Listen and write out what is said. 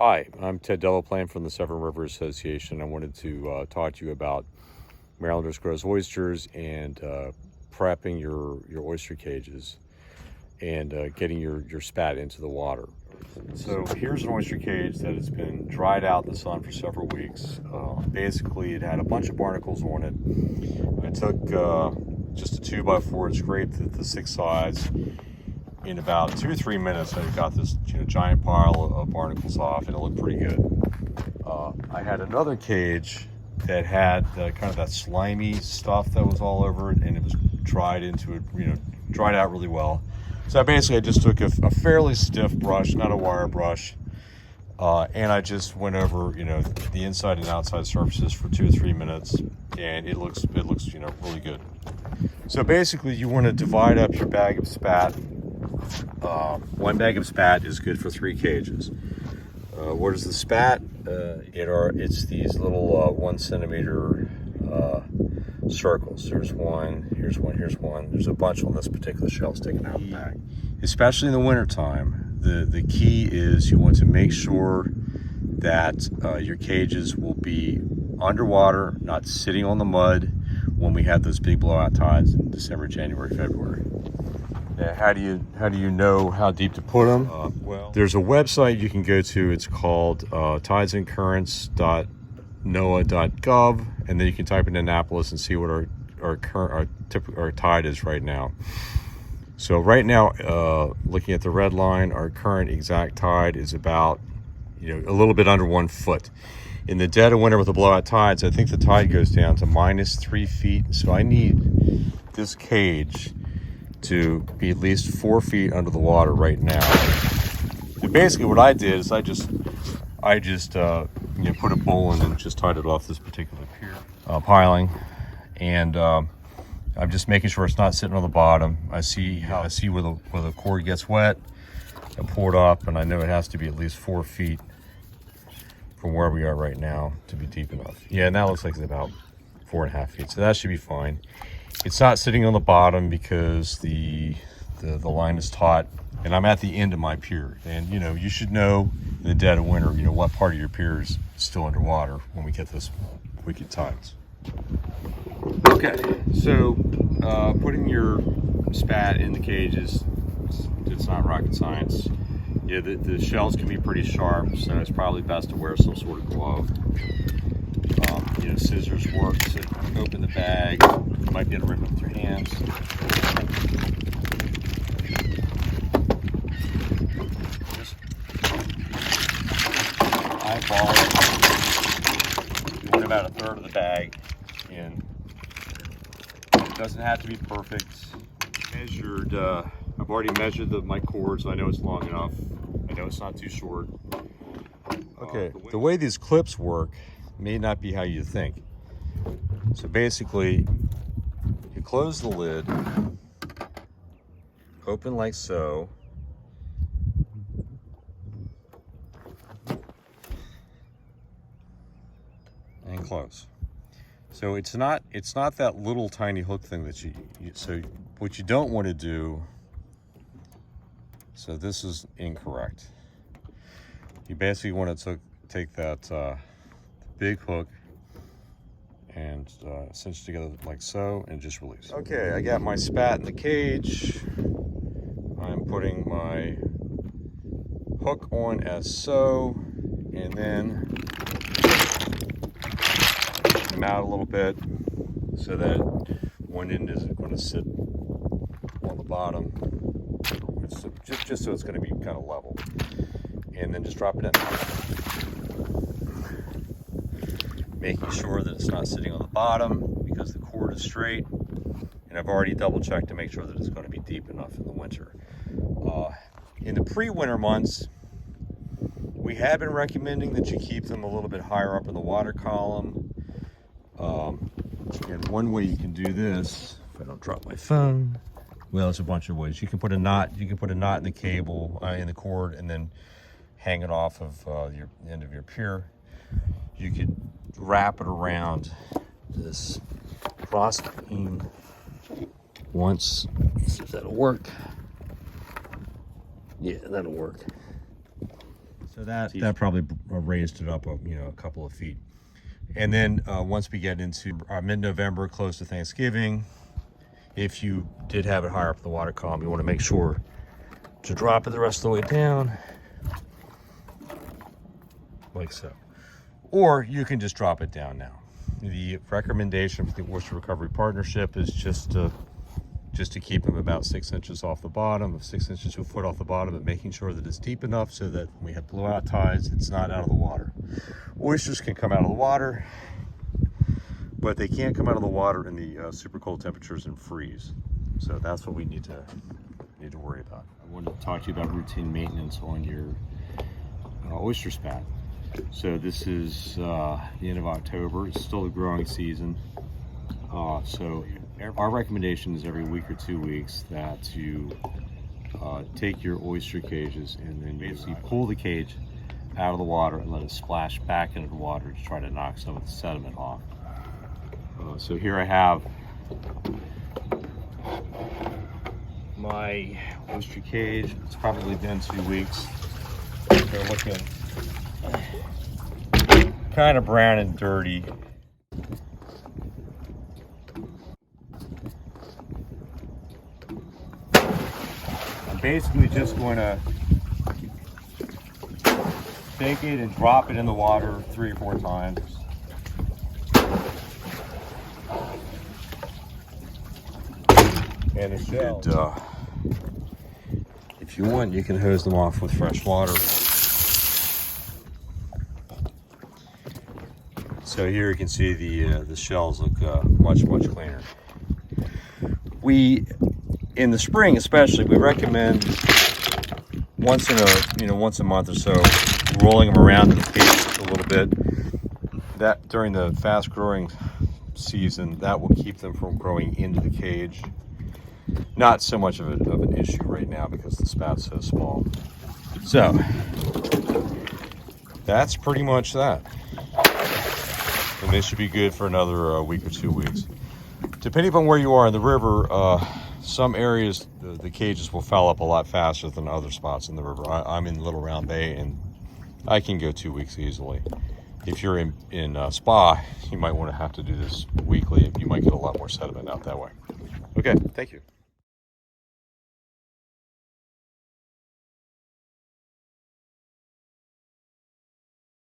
Hi, I'm Ted Delaplane from the Severn River Association. I wanted to talk to you about Marylanders Grow Oysters and prepping your oyster cages and getting your spat into the water. So here's an oyster cage that has been dried out in the sun for several weeks. Basically, it had a bunch of barnacles on it. I took just a 2x4 and scraped the six sides. In about 2 or 3 minutes, I got this giant pile of barnacles off, and it looked pretty good. I had another cage that had kind of that slimy stuff that was all over it, and it was dried out really well. So I just took a fairly stiff brush, not a wire brush, and I just went over the inside and outside surfaces for 2 or 3 minutes, and it looks really good. So basically, you want to divide up your bag of spat. One bag of spat is good for 3 cages. What is the spat? It's these little 1 centimeter circles. There's one, here's one. There's a bunch on this particular shell sticking out of the bag. Especially in the wintertime, the key is you want to make sure that your cages will be underwater, not sitting on the mud when we have those big blowout tides in December, January, February. How do you know how deep to put them? Well, there's a website you can go to. It's called tidesandcurrents.noaa.gov, and then you can type in Annapolis and see what our tide is right now. So right now, looking at the red line, our current exact tide is about a little bit under 1 foot. In the dead of winter with the blowout tides, I think the tide goes down to -3 feet. So I need this cage to be at least 4 feet under the water right now. And basically what I did is I just put a bowl in and just tied it off this particular pier piling, and I'm just making sure it's not sitting on the bottom. I see where the cord gets wet. I pour it up, and I know it has to be at least 4 feet from where we are right now to be deep enough. Yeah, and that looks like it's about 4.5 feet, so that should be fine. It's not sitting on the bottom because the line is taut, and I'm at the end of my pier. And you should know in the dead of winter, what part of your pier is still underwater when we get those wicked tides. Okay, so putting your spat in the cages, it's not rocket science. Yeah, the shells can be pretty sharp, so it's probably best to wear some sort of glove. Scissors work to open the bag. You might be able to rip it with your hands. Just eyeball it. You want about 1/3 of the bag in. It doesn't have to be perfect. Measured. I've already measured my cord, so I know it's long enough. I know it's not too short. Okay, the way these clips work may not be how you think. So basically, you close the lid, open like so, and close. So it's not that little tiny hook thing that so what you don't want to do. So this is incorrect. You basically want to take that big hook and cinch together like so, and just release. Okay, I got my spat in the cage. I'm putting my hook on as so, and then push them out a little bit so that one end isn't going to sit on the bottom. Just so it's going to be kind of level, and then just drop it in, making sure that it's not sitting on the bottom because the cord is straight, and I've already double checked to make sure that it's going to be deep enough in the winter. In the pre-winter months, we have been recommending that you keep them a little bit higher up in the water column, and one way you can do this, if I don't drop my phone, well, there's a bunch of ways. You can put a knot. You can put a knot in the cable, in the cord, and then hang it off of the end of your pier. You could wrap it around this cross beam once. Let's see if that'll work. Yeah, that'll work. So that probably raised it up a couple of feet. And then once we get into mid-November, close to Thanksgiving, if you did have it higher up the water column, you want to make sure to drop it the rest of the way down, like so. Or you can just drop it down now. The recommendation for the Oyster Recovery Partnership is just to keep them about 6 inches off the bottom, 6 inches to a foot off the bottom, but making sure that it's deep enough so that when we have blowout tides, it's not out of the water. Oysters can come out of the water, but they can't come out of the water in the super cold temperatures and freeze. So that's what we need to worry about. I wanted to talk to you about routine maintenance on your oyster spat. So this is the end of October. It's still the growing season. So our recommendation is every week or 2 weeks that you take your oyster cages and then basically pull the cage out of the water and let it splash back into the water to try to knock some of the sediment off. So here I have my oyster cage. It's probably been 2 weeks. They're looking kind of brown and dirty. I'm basically just going to take it and drop it in the water 3 or 4 times. And if you want, you can hose them off with fresh water. So here you can see the shells look much cleaner. In the spring especially, we recommend once a month or so, rolling them around in the cage a little bit. That during the fast growing season, that will keep them from growing into the cage. Not so much of an issue right now because the spat's so small. So that's pretty much that. And they should be good for another week or 2 weeks. Depending upon where you are in the river, some areas the cages will foul up a lot faster than other spots in the river. I'm in Little Round Bay and I can go 2 weeks easily. If you're in Spa, you might want to have to do this weekly. You might get a lot more sediment out that way. Okay, thank you.